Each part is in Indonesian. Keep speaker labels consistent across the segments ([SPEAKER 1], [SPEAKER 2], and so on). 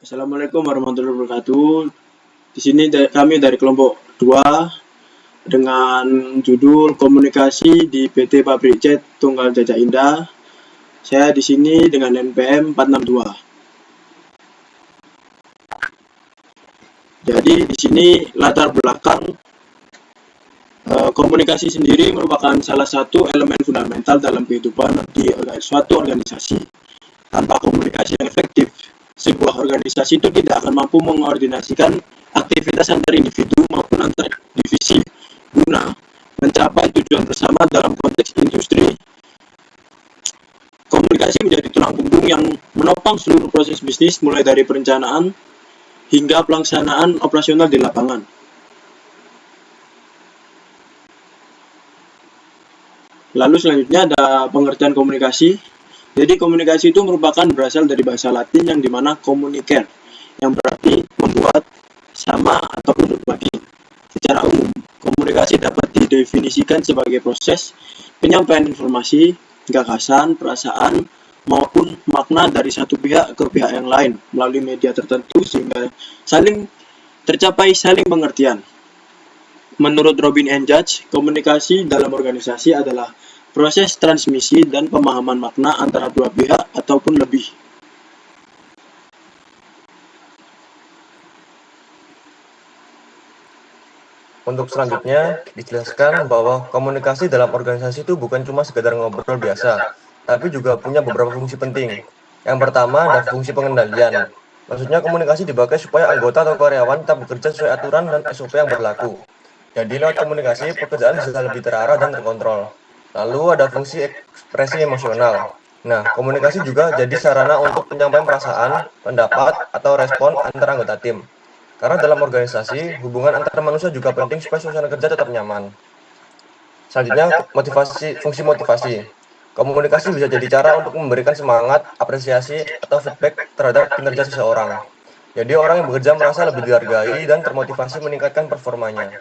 [SPEAKER 1] Assalamualaikum warahmatullahi wabarakatuh. Di sini kami dari kelompok 2 dengan judul Komunikasi di PT Pabrik Cat Tunggal Jajak Indah. Saya di sini dengan NPM 462. Jadi di sini latar belakang komunikasi sendiri merupakan salah satu elemen fundamental dalam kehidupan di suatu organisasi. Tanpa komunikasi yang efektif, sebuah organisasi itu tidak akan mampu mengkoordinasikan aktivitas antar individu maupun antar divisi guna mencapai tujuan bersama dalam konteks industri. Komunikasi menjadi tulang punggung yang menopang seluruh proses bisnis mulai dari perencanaan hingga pelaksanaan operasional di lapangan. Lalu selanjutnya ada pengertian komunikasi. Jadi komunikasi itu merupakan berasal dari bahasa Latin yang dimana communicare, yang berarti membuat, sama, ataupun berbagi. Secara umum, komunikasi dapat didefinisikan sebagai proses penyampaian informasi, gagasan, perasaan, maupun makna dari satu pihak ke pihak yang lain melalui media tertentu sehingga tercapai saling pengertian. Menurut Robin and Judge, komunikasi dalam organisasi adalah proses transmisi dan pemahaman makna antara dua pihak ataupun lebih.
[SPEAKER 2] Untuk selanjutnya, dijelaskan bahwa komunikasi dalam organisasi itu bukan cuma sekedar ngobrol biasa, tapi juga punya beberapa fungsi penting. Yang pertama ada fungsi pengendalian. Maksudnya komunikasi dipakai supaya anggota atau karyawan tetap bekerja sesuai aturan dan SOP yang berlaku. Jadi lewat komunikasi, pekerjaan bisa lebih terarah dan terkontrol. Lalu ada fungsi ekspresi emosional. Nah, komunikasi juga jadi sarana untuk penyampaian perasaan, pendapat, atau respon antar anggota tim. Karena dalam organisasi, hubungan antar manusia juga penting supaya suasana kerja tetap nyaman. Selanjutnya, fungsi motivasi. Komunikasi bisa jadi cara untuk memberikan semangat, apresiasi, atau feedback terhadap kinerja seseorang. Jadi orang yang bekerja merasa lebih dihargai dan termotivasi meningkatkan performanya.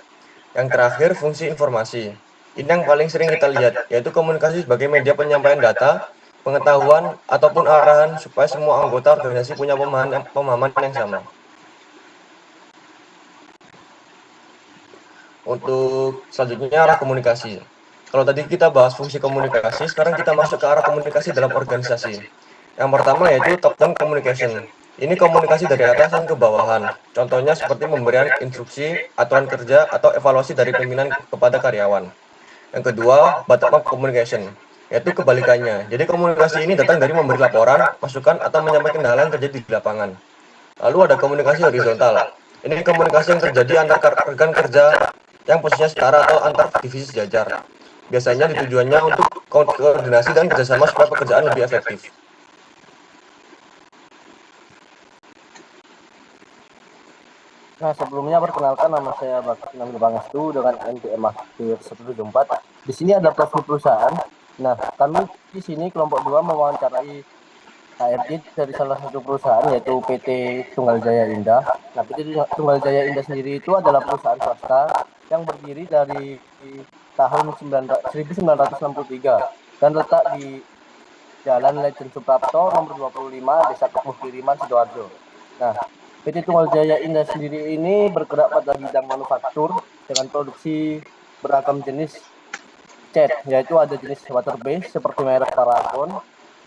[SPEAKER 2] Yang terakhir, fungsi informasi. Ini yang paling sering kita lihat, yaitu komunikasi sebagai media penyampaian data, pengetahuan, ataupun arahan supaya semua anggota organisasi punya pemahaman yang sama. Untuk selanjutnya arah komunikasi. Kalau tadi kita bahas fungsi komunikasi, sekarang kita masuk ke arah komunikasi dalam organisasi. Yang pertama yaitu top-down communication. Ini komunikasi dari atasan ke bawahan. Contohnya seperti memberikan instruksi, aturan kerja, atau evaluasi dari pimpinan kepada karyawan. Yang kedua, bottom-up communication, yaitu kebalikannya. Jadi komunikasi ini datang dari memberi laporan, masukan, atau menyampaikan hal yang terjadi di lapangan. Lalu ada komunikasi horizontal. Ini komunikasi yang terjadi antar rekan kerja yang posisinya setara atau antar divisi sejajar. Biasanya tujuannya untuk koordinasi dan kerjasama supaya pekerjaan lebih efektif.
[SPEAKER 3] Nah, sebelumnya perkenalkan nama saya Bakti Bangestu dengan NPM Akhir 174. Di sini ada profil perusahaan. Nah, kami di sini kelompok 2 mewawancarai HRD dari salah satu perusahaan yaitu PT Tunggal Jaya Indah. Nah, PT Tunggal Jaya Indah sendiri itu adalah perusahaan swasta yang berdiri dari tahun 1963 dan letak di Jalan Lejen Suprapto nomor 25 Desa Kepuh Kiriman, Sidoarjo. Nah, PT Tunggal Jaya Indah sendiri ini bergerak pada bidang manufaktur dengan produksi beragam jenis cat, yaitu ada jenis water base seperti merek Paragon,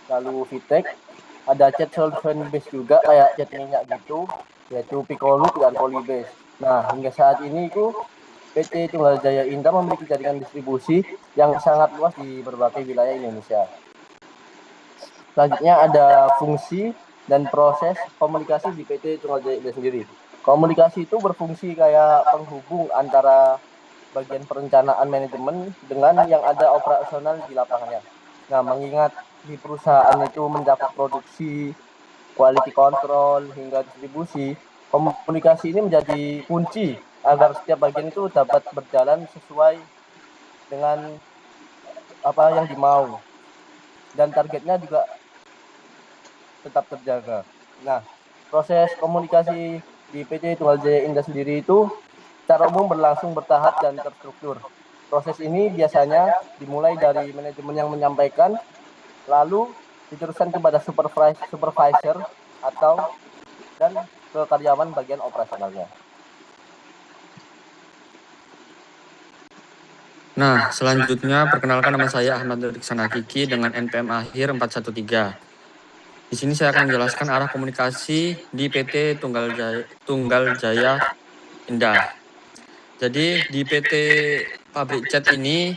[SPEAKER 3] lalu Vitek, ada cat solvent base juga kayak cat minyak gitu, yaitu Picoluk dan Polybase. Nah, hingga saat ini itu PT Tunggal Jaya Indah memiliki jaringan distribusi yang sangat luas di berbagai wilayah Indonesia. Selanjutnya ada fungsi dan proses komunikasi di PT Tunggal Jaya Indah sendiri. Komunikasi itu berfungsi kayak penghubung antara bagian perencanaan manajemen dengan yang ada operasional di lapangannya. Nah, mengingat di perusahaan itu mencakup produksi, quality control, hingga distribusi, komunikasi ini menjadi kunci agar setiap bagian itu dapat berjalan sesuai dengan apa yang dimau. Dan targetnya juga tetap terjaga. Nah, proses komunikasi di PT Tunggal Jaya Indah sendiri itu secara umum berlangsung bertahap dan terstruktur. Proses ini biasanya dimulai dari manajemen yang menyampaikan, lalu diteruskan kepada supervisor atau dan ke karyawan bagian operasionalnya.
[SPEAKER 4] Nah, selanjutnya perkenalkan, nama saya Ahmad Nuriksan Hakiki dengan NPM akhir 413. Di sini saya akan menjelaskan arah komunikasi di PT Tunggal Jaya Indah. Jadi di PT Pabrik Cat ini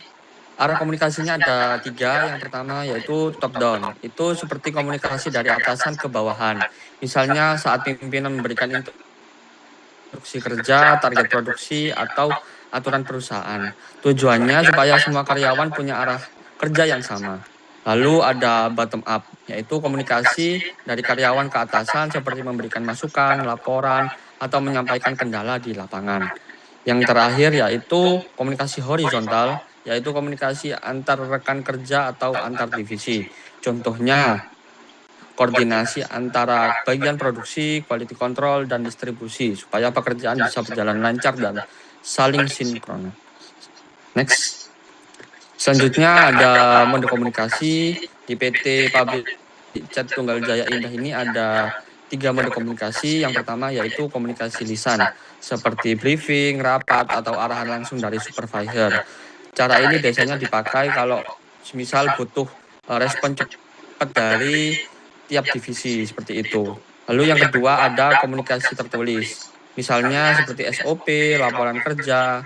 [SPEAKER 4] arah komunikasinya ada 3. Yang pertama yaitu top down. Itu seperti komunikasi dari atasan ke bawahan. Misalnya saat pimpinan memberikan instruksi kerja, target produksi, atau aturan perusahaan. Tujuannya supaya semua karyawan punya arah kerja yang sama. Lalu ada bottom up, yaitu komunikasi dari karyawan ke atasan seperti memberikan masukan, laporan, atau menyampaikan kendala di lapangan. Yang terakhir yaitu komunikasi horizontal, yaitu komunikasi antar rekan kerja atau antar divisi. Contohnya, koordinasi antara bagian produksi, quality control, dan distribusi supaya pekerjaan bisa berjalan lancar dan saling sinkron. Next. Selanjutnya ada mode komunikasi. Di PT Pabrik Cat Tunggal Jaya Indah ini ada 3 mode komunikasi. Yang pertama yaitu komunikasi lisan, seperti briefing, rapat, atau arahan langsung dari supervisor. Cara ini biasanya dipakai kalau misal butuh respon cepat dari tiap divisi, seperti itu. Lalu yang kedua ada komunikasi tertulis, misalnya seperti SOP, laporan kerja,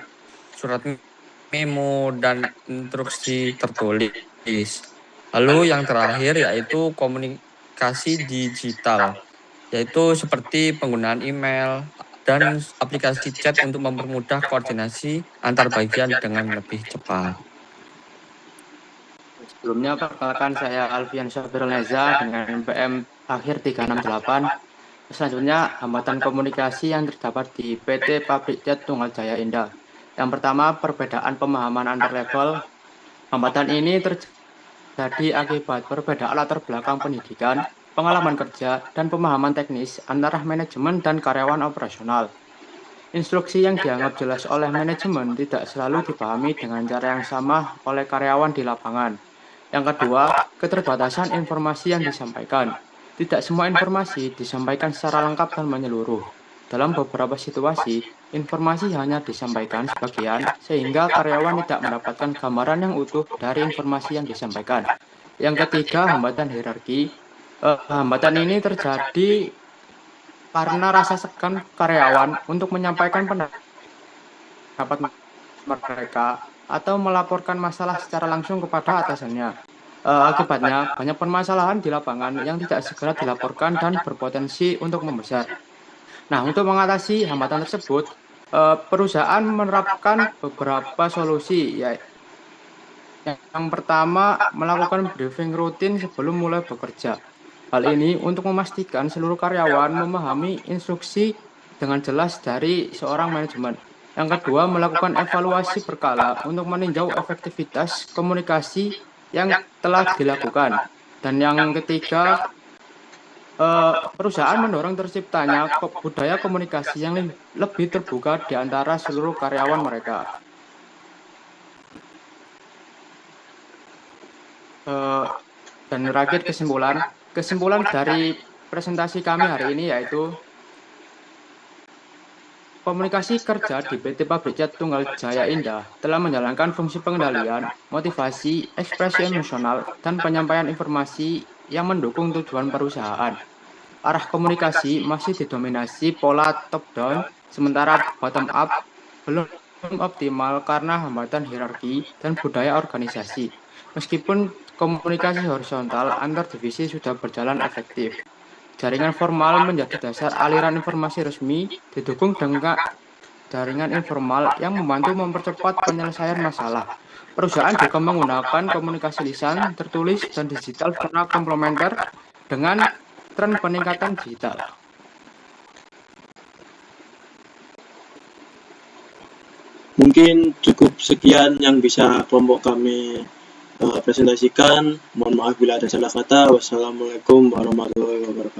[SPEAKER 4] surat memo, dan instruksi tertulis. Lalu yang terakhir yaitu komunikasi digital, yaitu seperti penggunaan email dan aplikasi chat untuk mempermudah koordinasi antar bagian dengan lebih cepat.
[SPEAKER 5] Sebelumnya perkenalkan, saya Alfian Syafirul Neza dengan NPM akhir 368. Selanjutnya hambatan komunikasi yang terdapat di PT Pabrik Cat Tunggal Jaya Indah. Yang pertama, perbedaan pemahaman antar level. Hambatan ini terjadi akibat perbedaan latar belakang pendidikan, pengalaman kerja, dan pemahaman teknis antara manajemen dan karyawan operasional. Instruksi yang dianggap jelas oleh manajemen tidak selalu dipahami dengan cara yang sama oleh karyawan di lapangan. Yang kedua, keterbatasan informasi yang disampaikan. Tidak semua informasi disampaikan secara lengkap dan menyeluruh. Dalam beberapa situasi, informasi hanya disampaikan sebagian sehingga karyawan tidak mendapatkan gambaran yang utuh dari informasi yang disampaikan. Yang ketiga, hambatan hierarki. Hambatan ini terjadi karena rasa segan karyawan untuk menyampaikan pendapat mereka atau melaporkan masalah secara langsung kepada atasannya. Akibatnya, banyak permasalahan di lapangan yang tidak segera dilaporkan dan berpotensi untuk membesar. Nah, untuk mengatasi hambatan tersebut, perusahaan menerapkan beberapa solusi. Yang pertama, melakukan briefing rutin sebelum mulai bekerja. Hal ini untuk memastikan seluruh karyawan memahami instruksi dengan jelas dari seorang manajemen. Yang kedua, melakukan evaluasi berkala untuk meninjau efektivitas komunikasi yang telah dilakukan. Dan yang ketiga, perusahaan mendorong terciptanya budaya komunikasi yang lebih terbuka di antara seluruh karyawan mereka. Dan terakhir, kesimpulan dari presentasi kami hari ini yaitu komunikasi kerja di PT Pabrik Cat Tunggal Jaya Indah telah menjalankan fungsi pengendalian, motivasi, ekspresi emosional, dan penyampaian informasi yang mendukung tujuan perusahaan. Arah komunikasi masih didominasi pola top-down, sementara bottom-up belum optimal karena hambatan hierarki dan budaya organisasi. Meskipun komunikasi horizontal antar divisi sudah berjalan efektif, jaringan formal menjadi dasar aliran informasi resmi, didukung dengan jaringan informal yang membantu mempercepat penyelesaian masalah. Perusahaan juga menggunakan komunikasi lisan, tertulis, dan digital secara komplementer dengan tren peningkatan digital.
[SPEAKER 1] Mungkin cukup sekian yang bisa kelompok kami presentasikan. Mohon maaf bila ada salah kata. Wassalamualaikum warahmatullahi wabarakatuh.